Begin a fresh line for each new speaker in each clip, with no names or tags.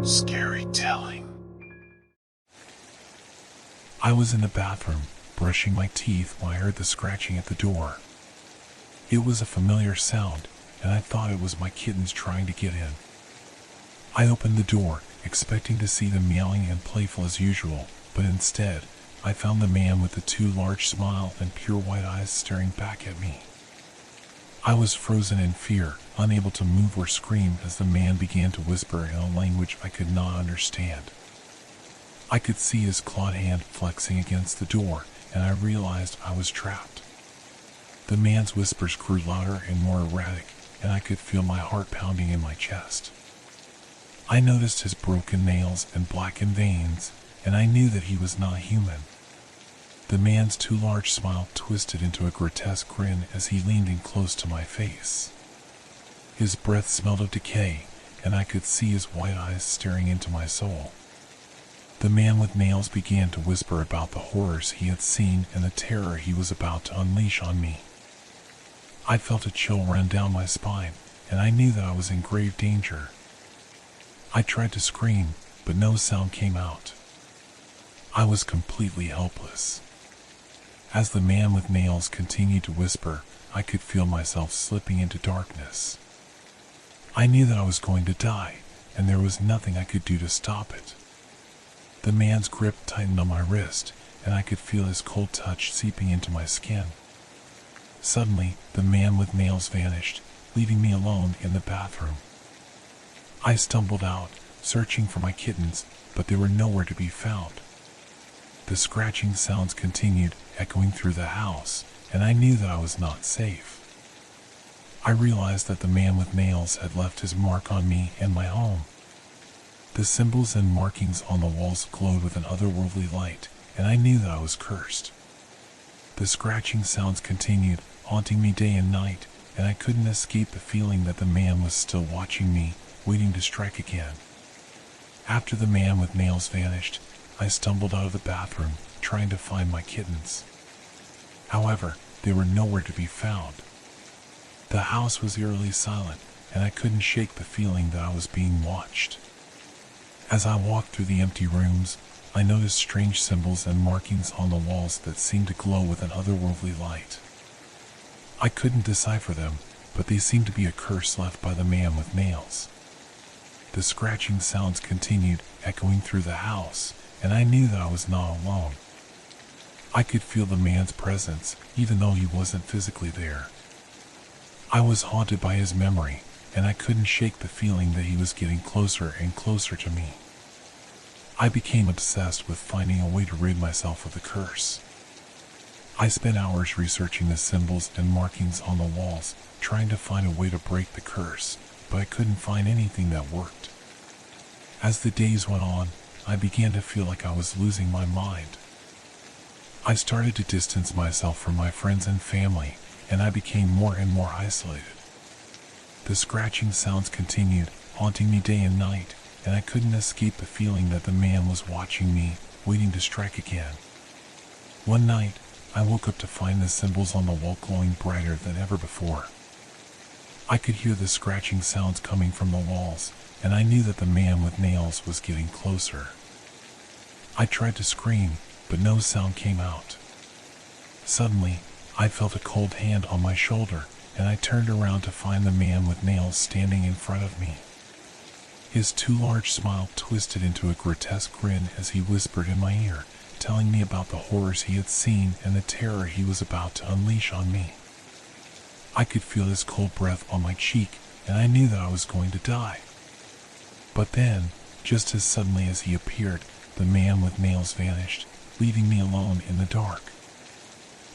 Scary telling.
I was in the bathroom, brushing my teeth when I heard the scratching at the door. It was a familiar sound, and I thought it was my kittens trying to get in. I opened the door, expecting to see them meowing and playful as usual, but instead, I found the man with the too large smile and pure white eyes staring back at me. I was frozen in fear, unable to move or scream as the man began to whisper in a language I could not understand. I could see his clawed hand flexing against the door, and I realized I was trapped. The man's whispers grew louder and more erratic, and I could feel my heart pounding in my chest. I noticed his broken nails and blackened veins, and I knew that he was not human. The man's too large smile twisted into a grotesque grin as he leaned in close to my face. His breath smelled of decay, and I could see his white eyes staring into my soul. The man with nails began to whisper about the horrors he had seen and the terror he was about to unleash on me. I felt a chill run down my spine, and I knew that I was in grave danger. I tried to scream, but no sound came out. I was completely helpless. As the man with nails continued to whisper, I could feel myself slipping into darkness. I knew that I was going to die, and there was nothing I could do to stop it. The man's grip tightened on my wrist, and I could feel his cold touch seeping into my skin. Suddenly, the man with nails vanished, leaving me alone in the bathroom. I stumbled out, searching for my kittens, but they were nowhere to be found. The scratching sounds continued, echoing through the house, and I knew that I was not safe. I realized that the man with nails had left his mark on me and my home. The symbols and markings on the walls glowed with an otherworldly light, and I knew that I was cursed. The scratching sounds continued, haunting me day and night, and I couldn't escape the feeling that the man was still watching me, waiting to strike again. After the man with nails vanished, I stumbled out of the bathroom, trying to find my kittens. However, they were nowhere to be found. The house was eerily silent, and I couldn't shake the feeling that I was being watched. As I walked through the empty rooms, I noticed strange symbols and markings on the walls that seemed to glow with an otherworldly light. I couldn't decipher them, but they seemed to be a curse left by the man with nails. The scratching sounds continued, echoing through the house, and I knew that I was not alone. I could feel the man's presence, even though he wasn't physically there. I was haunted by his memory, and I couldn't shake the feeling that he was getting closer and closer to me. I became obsessed with finding a way to rid myself of the curse. I spent hours researching the symbols and markings on the walls, trying to find a way to break the curse, but I couldn't find anything that worked. As the days went on, I began to feel like I was losing my mind. I started to distance myself from my friends and family, and I became more and more isolated. The scratching sounds continued, haunting me day and night, and I couldn't escape the feeling that the man was watching me, waiting to strike again. One night, I woke up to find the symbols on the wall glowing brighter than ever before. I could hear the scratching sounds coming from the walls, and I knew that the man with nails was getting closer. I tried to scream, but no sound came out. Suddenly, I felt a cold hand on my shoulder, and I turned around to find the man with nails standing in front of me. His too large smile twisted into a grotesque grin as he whispered in my ear, telling me about the horrors he had seen and the terror he was about to unleash on me. I could feel his cold breath on my cheek, and I knew that I was going to die. But then, just as suddenly as he appeared, the man with nails vanished, leaving me alone in the dark.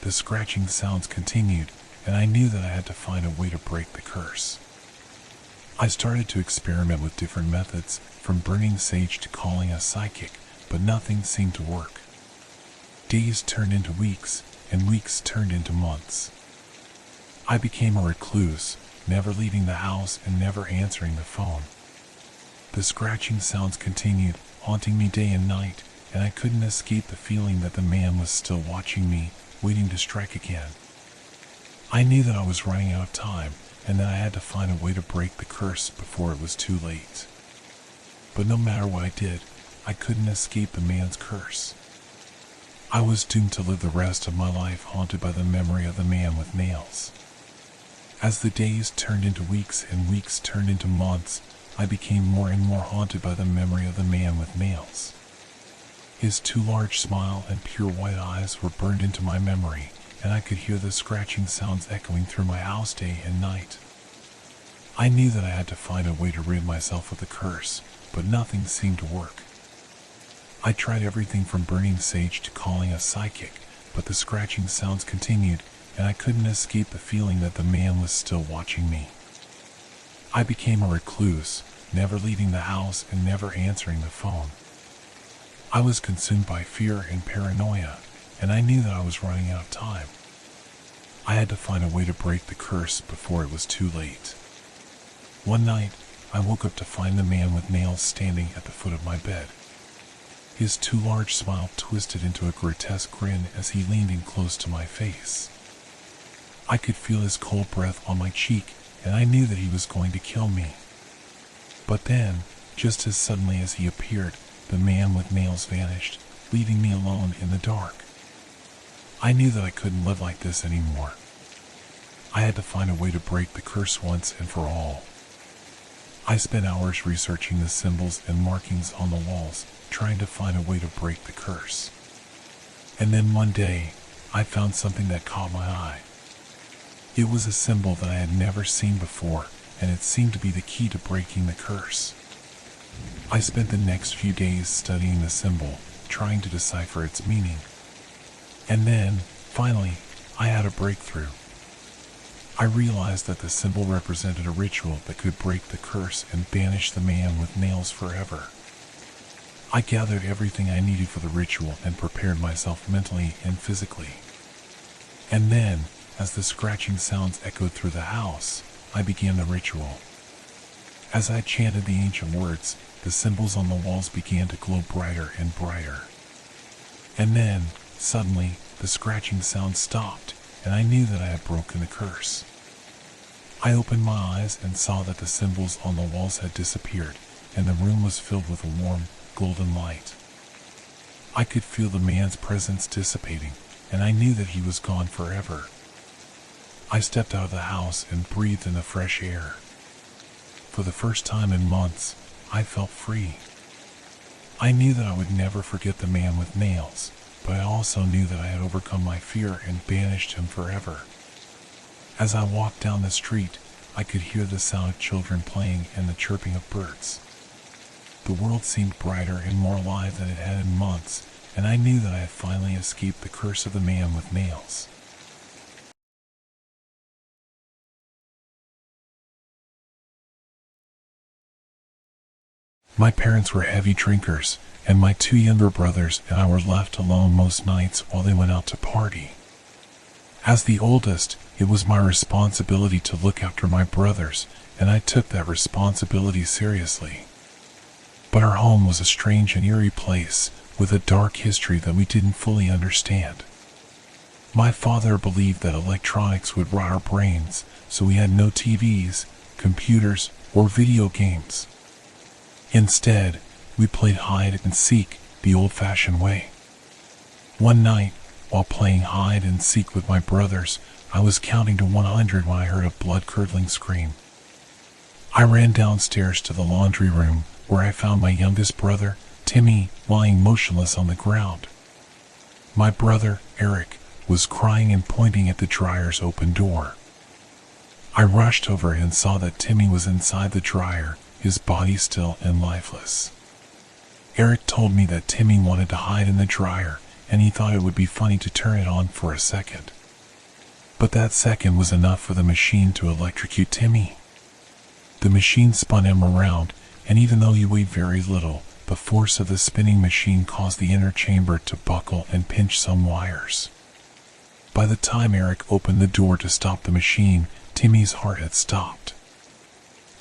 The scratching sounds continued, and I knew that I had to find a way to break the curse. I started to experiment with different methods, from burning sage to calling a psychic, but nothing seemed to work. Days turned into weeks, and weeks turned into months. I became a recluse, never leaving the house and never answering the phone. The scratching sounds continued, haunting me day and night, and I couldn't escape the feeling that the man was still watching me, waiting to strike again. I knew that I was running out of time, and that I had to find a way to break the curse before it was too late. but no matter what I did, I couldn't escape the man's curse. I was doomed to live the rest of my life haunted by the memory of the man with nails. As the days turned into weeks and weeks turned into months, I became more and more haunted by the memory of the man with nails. His too large smile and pure white eyes were burned into my memory, and I could hear the scratching sounds echoing through my house day and night. I knew that I had to find a way to rid myself of the curse, but nothing seemed to work. I tried everything from burning sage to calling a psychic, but the scratching sounds continued, and I couldn't escape the feeling that the man was still watching me. I became a recluse, never leaving the house and never answering the phone. I was consumed by fear and paranoia, and I knew that I was running out of time. I had to find a way to break the curse before it was too late. One night, I woke up to find the man with nails standing at the foot of my bed. His too large smile twisted into a grotesque grin as he leaned in close to my face. I could feel his cold breath on my cheek, and I knew that he was going to kill me. But then, just as suddenly as he appeared, the man with nails vanished, leaving me alone in the dark. I knew that I couldn't live like this anymore. I had to find a way to break the curse once and for all. I spent hours researching the symbols and markings on the walls, trying to find a way to break the curse. And then one day, I found something that caught my eye. It was a symbol that I had never seen before, and it seemed to be the key to breaking the curse. I spent the next few days studying the symbol, trying to decipher its meaning. And then, finally, I had a breakthrough. I realized that the symbol represented a ritual that could break the curse and banish the man with nails forever. I gathered everything I needed for the ritual and prepared myself mentally and physically. And then, as the scratching sounds echoed through the house, I began the ritual. As I chanted the ancient words, the symbols on the walls began to glow brighter and brighter. And then, suddenly, the scratching sound stopped, and I knew that I had broken the curse. I opened my eyes and saw that the symbols on the walls had disappeared, and the room was filled with a warm, golden light. I could feel the man's presence dissipating, and I knew that he was gone forever. I stepped out of the house and breathed in the fresh air. For the first time in months, I felt free. I knew that I would never forget the man with nails, but I also knew that I had overcome my fear and banished him forever. As I walked down the street, I could hear the sound of children playing and the chirping of birds. The world seemed brighter and more alive than it had in months, and I knew that I had finally escaped the curse of the man with nails. My parents were heavy drinkers, and my two younger brothers and I were left alone most nights while they went out to party. As the oldest, it was my responsibility to look after my brothers, and I took that responsibility seriously. But our home was a strange and eerie place, with a dark history that we didn't fully understand. My father believed that electronics would rot our brains, so we had no TVs, computers, or video games. Instead, we played hide and seek the old-fashioned way. One night, while playing hide and seek with my brothers, I was counting to 100 when I heard a blood-curdling scream. I ran downstairs to the laundry room, where I found my youngest brother, Timmy, lying motionless on the ground. My brother, Eric, was crying and pointing at the dryer's open door. I rushed over and saw that Timmy was inside the dryer, his body still and lifeless. Eric told me that Timmy wanted to hide in the dryer, and he thought it would be funny to turn it on for a second. But that second was enough for the machine to electrocute Timmy. The machine spun him around, and even though he weighed very little, the force of the spinning machine caused the inner chamber to buckle and pinch some wires. By the time Eric opened the door to stop the machine, Timmy's heart had stopped.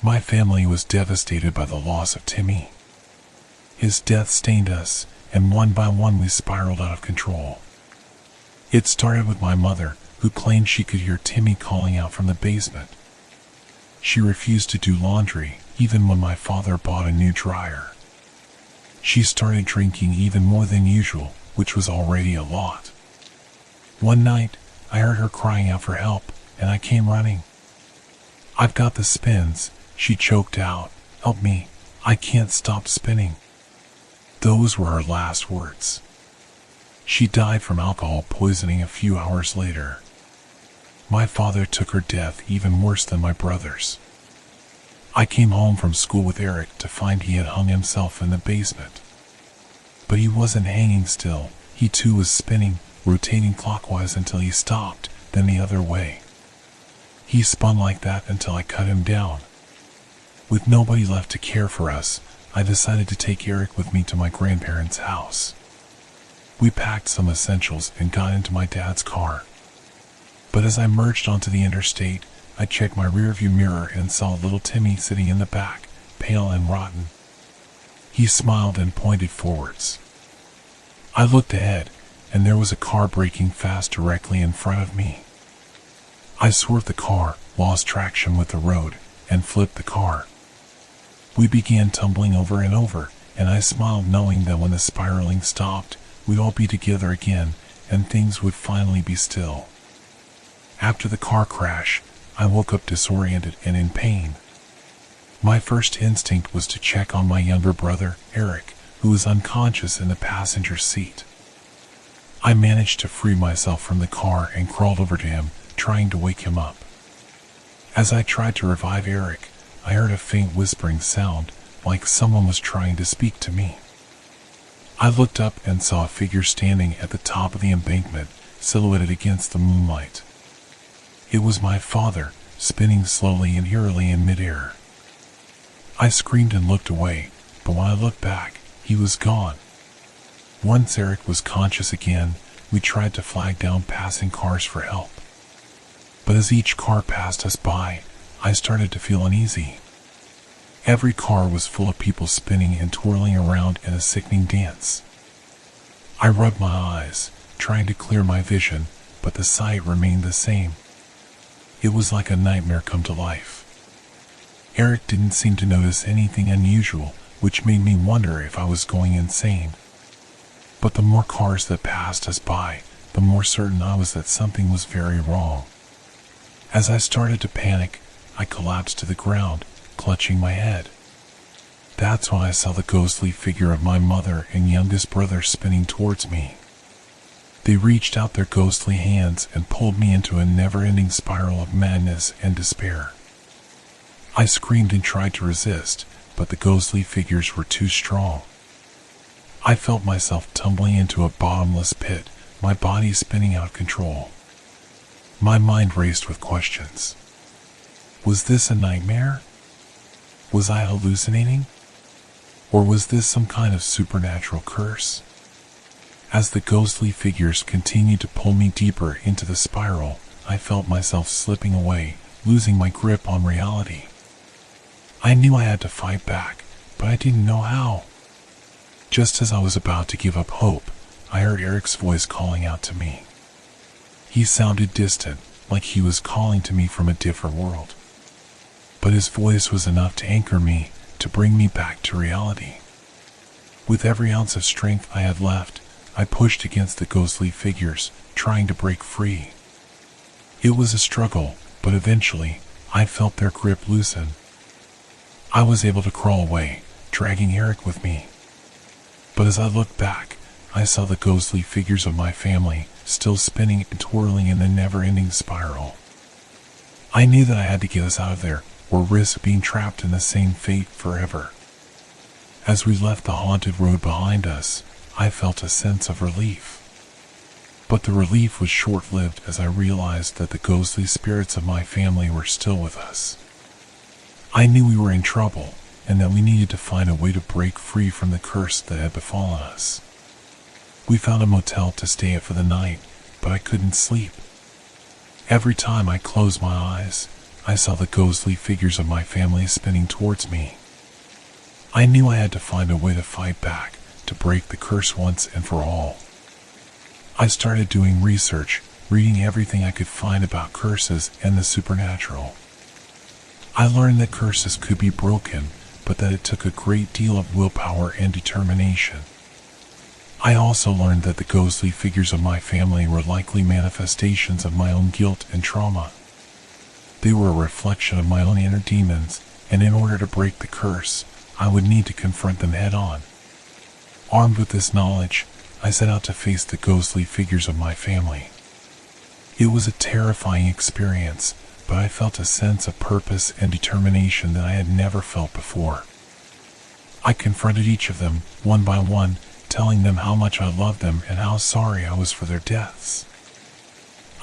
My family was devastated by the loss of Timmy. His death stained us, and one by one we spiraled out of control. It started with my mother, who claimed she could hear Timmy calling out from the basement. She refused to do laundry, even when my father bought a new dryer. She started drinking even more than usual, which was already a lot. One night, I heard her crying out for help, and I came running. "I've got the spins," she choked out. "Help me, I can't stop spinning." Those were her last words. She died from alcohol poisoning a few hours later. My father took her death even worse than my brother's. I came home from school with Eric to find he had hung himself in the basement. But he wasn't hanging still. He too was spinning, rotating clockwise until he stopped, then the other way. He spun like that until I cut him down. With nobody left to care for us, I decided to take Eric with me to my grandparents' house. We packed some essentials and got into my dad's car. But as I merged onto the interstate, I checked my rearview mirror and saw little Timmy sitting in the back, pale and rotten. He smiled and pointed forwards. I looked ahead, and there was a car braking fast directly in front of me. I swerved the car, lost traction with the road, and flipped the car. We began tumbling over and over, and I smiled knowing that when the spiraling stopped, we'd all be together again, and things would finally be still. After the car crash, I woke up disoriented and in pain. My first instinct was to check on my younger brother, Eric, who was unconscious in the passenger seat. I managed to free myself from the car and crawled over to him, trying to wake him up. As I tried to revive Eric, I heard a faint whispering sound, like someone was trying to speak to me. I looked up and saw a figure standing at the top of the embankment, silhouetted against the moonlight. It was my father, spinning slowly and eerily in midair. I screamed and looked away, but when I looked back, he was gone. Once Eric was conscious again, we tried to flag down passing cars for help. But as each car passed us by, I started to feel uneasy. Every car was full of people spinning and twirling around in a sickening dance. I rubbed my eyes, trying to clear my vision, but the sight remained the same. It was like a nightmare come to life. Eric didn't seem to notice anything unusual, which made me wonder if I was going insane. But the more cars that passed us by, the more certain I was that something was very wrong. As I started to panic, I collapsed to the ground, clutching my head. That's when I saw the ghostly figure of my mother and youngest brother spinning towards me. They reached out their ghostly hands and pulled me into a never-ending spiral of madness and despair. I screamed and tried to resist, but the ghostly figures were too strong. I felt myself tumbling into a bottomless pit, my body spinning out of control. My mind raced with questions. Was this a nightmare? Was I hallucinating? Or was this some kind of supernatural curse? As the ghostly figures continued to pull me deeper into the spiral, I felt myself slipping away, losing my grip on reality. I knew I had to fight back, but I didn't know how. Just as I was about to give up hope, I heard Eric's voice calling out to me. He sounded distant, like he was calling to me from a different world. But his voice was enough to anchor me, to bring me back to reality. With every ounce of strength I had left, I pushed against the ghostly figures, trying to break free. It was a struggle, but eventually, I felt their grip loosen. I was able to crawl away, dragging Eric with me. But as I looked back, I saw the ghostly figures of my family, still spinning and twirling in the never-ending spiral. I knew that I had to get us out of there, or risk being trapped in the same fate forever. As we left the haunted road behind us, I felt a sense of relief. But the relief was short-lived as I realized that the ghostly spirits of my family were still with us. I knew we were in trouble, and that we needed to find a way to break free from the curse that had befallen us. We found a motel to stay at for the night, but I couldn't sleep. Every time I closed my eyes, I saw the ghostly figures of my family spinning towards me. I knew I had to find a way to fight back, to break the curse once and for all. I started doing research, reading everything I could find about curses and the supernatural. I learned that curses could be broken, but that it took a great deal of willpower and determination. I also learned that the ghostly figures of my family were likely manifestations of my own guilt and trauma. They were a reflection of my own inner demons, and in order to break the curse, I would need to confront them head on. Armed with this knowledge, I set out to face the ghostly figures of my family. It was a terrifying experience, but I felt a sense of purpose and determination that I had never felt before. I confronted each of them, one by one, telling them how much I loved them and how sorry I was for their deaths.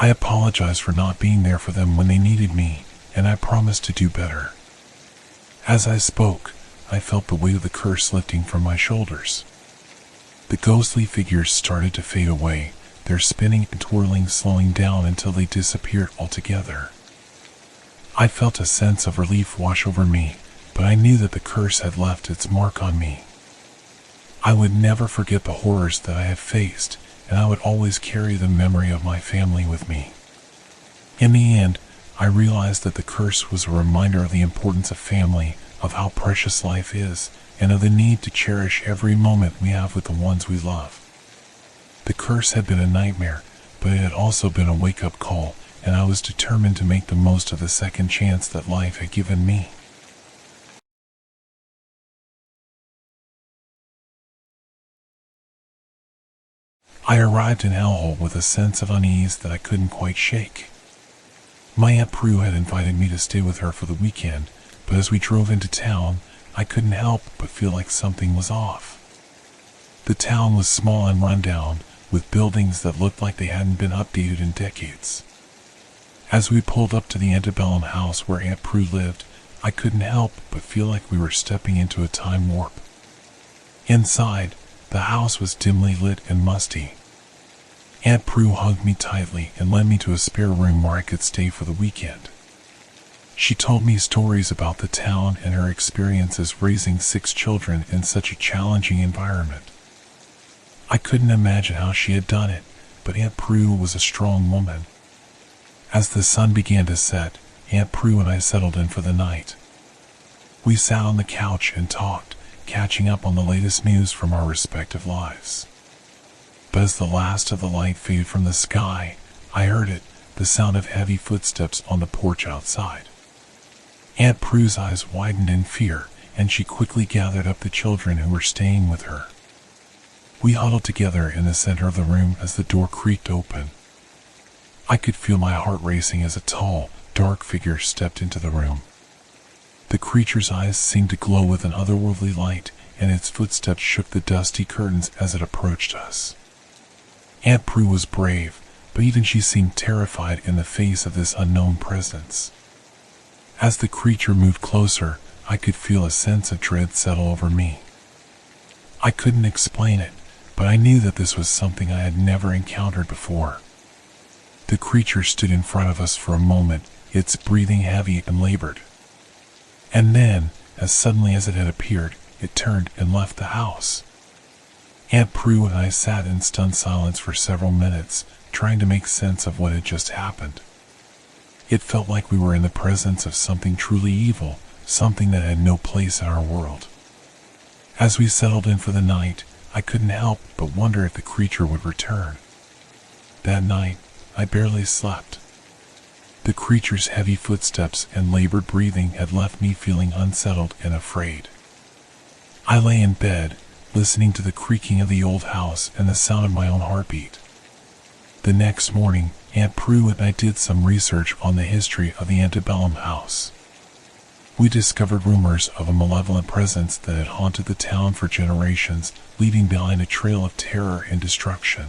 I apologized for not being there for them when they needed me, and I promised to do better. As I spoke, I felt the weight of the curse lifting from my shoulders. The ghostly figures started to fade away, their spinning and twirling slowing down until they disappeared altogether. I felt a sense of relief wash over me, but I knew that the curse had left its mark on me. I would never forget the horrors that I had faced, and I would always carry the memory of my family with me. In the end, I realized that the curse was a reminder of the importance of family, of how precious life is, and of the need to cherish every moment we have with the ones we love. The curse had been a nightmare, but it had also been a wake-up call, and I was determined to make the most of the second chance that life had given me. I arrived in Hellhole with a sense of unease that I couldn't quite shake. My Aunt Prue had invited me to stay with her for the weekend, but as we drove into town, I couldn't help but feel like something was off. The town was small and run down, with buildings that looked like they hadn't been updated in decades. As we pulled up to the antebellum house where Aunt Prue lived, I couldn't help but feel like we were stepping into a time warp. Inside, the house was dimly lit and musty. Aunt Prue hugged me tightly and led me to a spare room where I could stay for the weekend. She told me stories about the town and her experiences raising 6 children in such a challenging environment. I couldn't imagine how she had done it, but Aunt Prue was a strong woman. As the sun began to set, Aunt Prue and I settled in for the night. We sat on the couch and talked, catching up on the latest news from our respective lives. But as the last of the light faded from the sky, I heard it, the sound of heavy footsteps on the porch outside. Aunt Prue's eyes widened in fear, and she quickly gathered up the children who were staying with her. We huddled together in the center of the room as the door creaked open. I could feel my heart racing as a tall, dark figure stepped into the room. The creature's eyes seemed to glow with an otherworldly light, and its footsteps shook the dusty curtains as it approached us. Aunt Prue was brave, but even she seemed terrified in the face of this unknown presence. As the creature moved closer, I could feel a sense of dread settle over me. I couldn't explain it, but I knew that this was something I had never encountered before. The creature stood in front of us for a moment, its breathing heavy and labored. And then, as suddenly as it had appeared, it turned and left the house. Aunt Prue and I sat in stunned silence for several minutes, trying to make sense of what had just happened. It felt like we were in the presence of something truly evil, something that had no place in our world. As we settled in for the night, I couldn't help but wonder if the creature would return. That night, I barely slept. The creature's heavy footsteps and labored breathing had left me feeling unsettled and afraid. I lay in bed, listening to the creaking of the old house and the sound of my own heartbeat. The next morning, Aunt Prue and I did some research on the history of the antebellum house. We discovered rumors of a malevolent presence that had haunted the town for generations, leaving behind a trail of terror and destruction.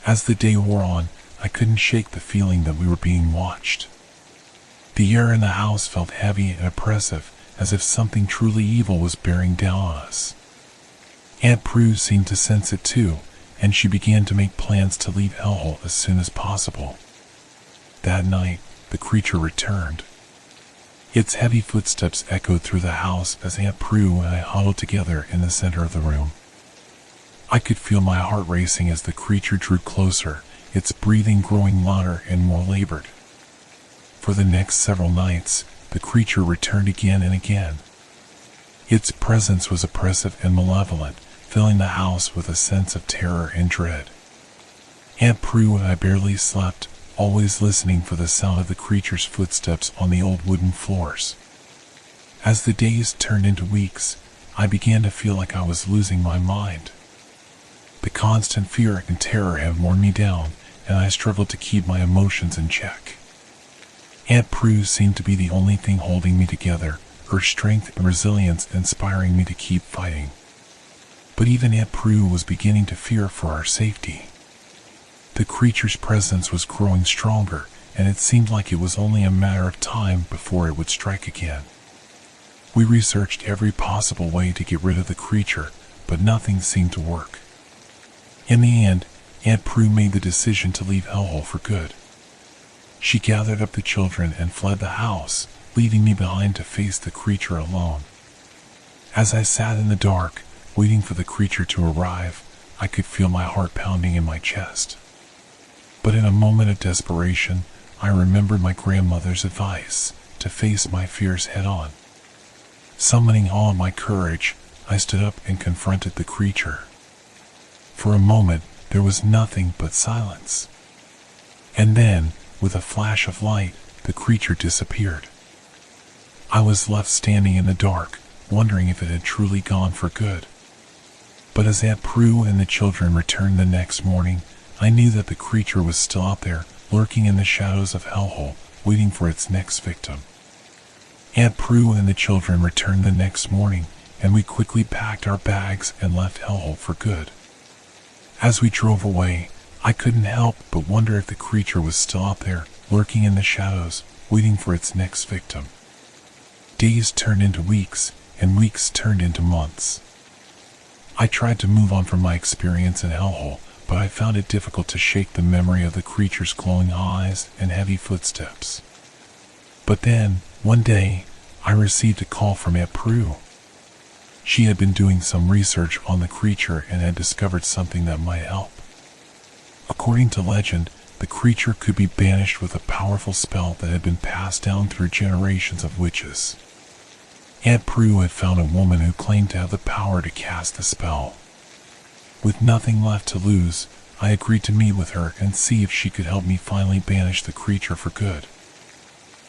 As the day wore on, I couldn't shake the feeling that we were being watched. The air in the house felt heavy and oppressive, as if something truly evil was bearing down on us. Aunt Prue seemed to sense it too, and she began to make plans to leave Hellhole as soon as possible. That night, the creature returned. Its heavy footsteps echoed through the house as Aunt Prue and I huddled together in the center of the room. I could feel my heart racing as the creature drew closer, its breathing growing louder and more labored. For the next several nights, the creature returned again and again. Its presence was oppressive and malevolent, filling the house with a sense of terror and dread. Aunt Prue and I barely slept, always listening for the sound of the creature's footsteps on the old wooden floors. As the days turned into weeks, I began to feel like I was losing my mind. The constant fear and terror had worn me down, and I struggled to keep my emotions in check. Aunt Prue seemed to be the only thing holding me together, her strength and resilience inspiring me to keep fighting. But even Aunt Prue was beginning to fear for our safety. The creature's presence was growing stronger, and it seemed like it was only a matter of time before it would strike again. We researched every possible way to get rid of the creature, but nothing seemed to work. In the end, Aunt Prue made the decision to leave Hellhole for good. She gathered up the children and fled the house, leaving me behind to face the creature alone. As I sat in the dark, waiting for the creature to arrive, I could feel my heart pounding in my chest. But in a moment of desperation, I remembered my grandmother's advice to face my fears head-on. Summoning all my courage, I stood up and confronted the creature. For a moment, there was nothing but silence. And then, with a flash of light, the creature disappeared. I was left standing in the dark, wondering if it had truly gone for good. But as Aunt Prue and the children returned the next morning, I knew that the creature was still out there, lurking in the shadows of Hellhole, waiting for its next victim. Aunt Prue and the children returned the next morning, and we quickly packed our bags and left Hellhole for good. As we drove away, I couldn't help but wonder if the creature was still out there, lurking in the shadows, waiting for its next victim. Days turned into weeks, and weeks turned into months. I tried to move on from my experience in Hellhole, but I found it difficult to shake the memory of the creature's glowing eyes and heavy footsteps. But then, one day, I received a call from Aunt Prue. She had been doing some research on the creature and had discovered something that might help. According to legend, the creature could be banished with a powerful spell that had been passed down through generations of witches. Aunt Prue had found a woman who claimed to have the power to cast the spell. With nothing left to lose, I agreed to meet with her and see if she could help me finally banish the creature for good.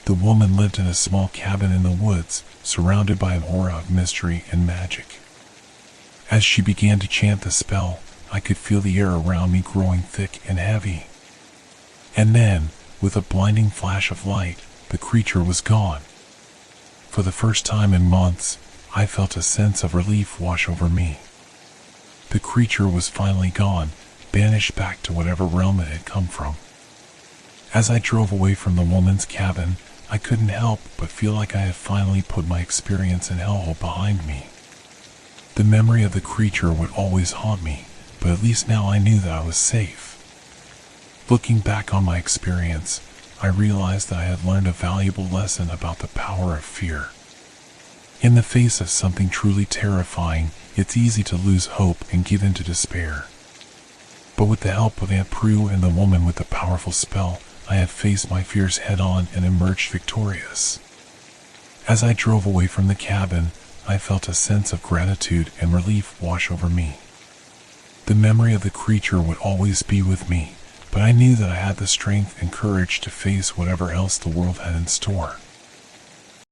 The woman lived in a small cabin in the woods, surrounded by an aura of mystery and magic. As she began to chant the spell, I could feel the air around me growing thick and heavy. And then, with a blinding flash of light, the creature was gone. For the first time in months, I felt a sense of relief wash over me. The creature was finally gone, banished back to whatever realm it had come from. As I drove away from the woman's cabin, I couldn't help but feel like I had finally put my experience in Hellhole behind me. The memory of the creature would always haunt me, but at least now I knew that I was safe. Looking back on my experience, I realized that I had learned a valuable lesson about the power of fear. In the face of something truly terrifying, it's easy to lose hope and give in to despair. But with the help of Aunt Prue and the woman with the powerful spell, I had faced my fears head-on and emerged victorious. As I drove away from the cabin, I felt a sense of gratitude and relief wash over me. The memory of the creature would always be with me, but I knew that I had the strength and courage to face whatever else the world had in store.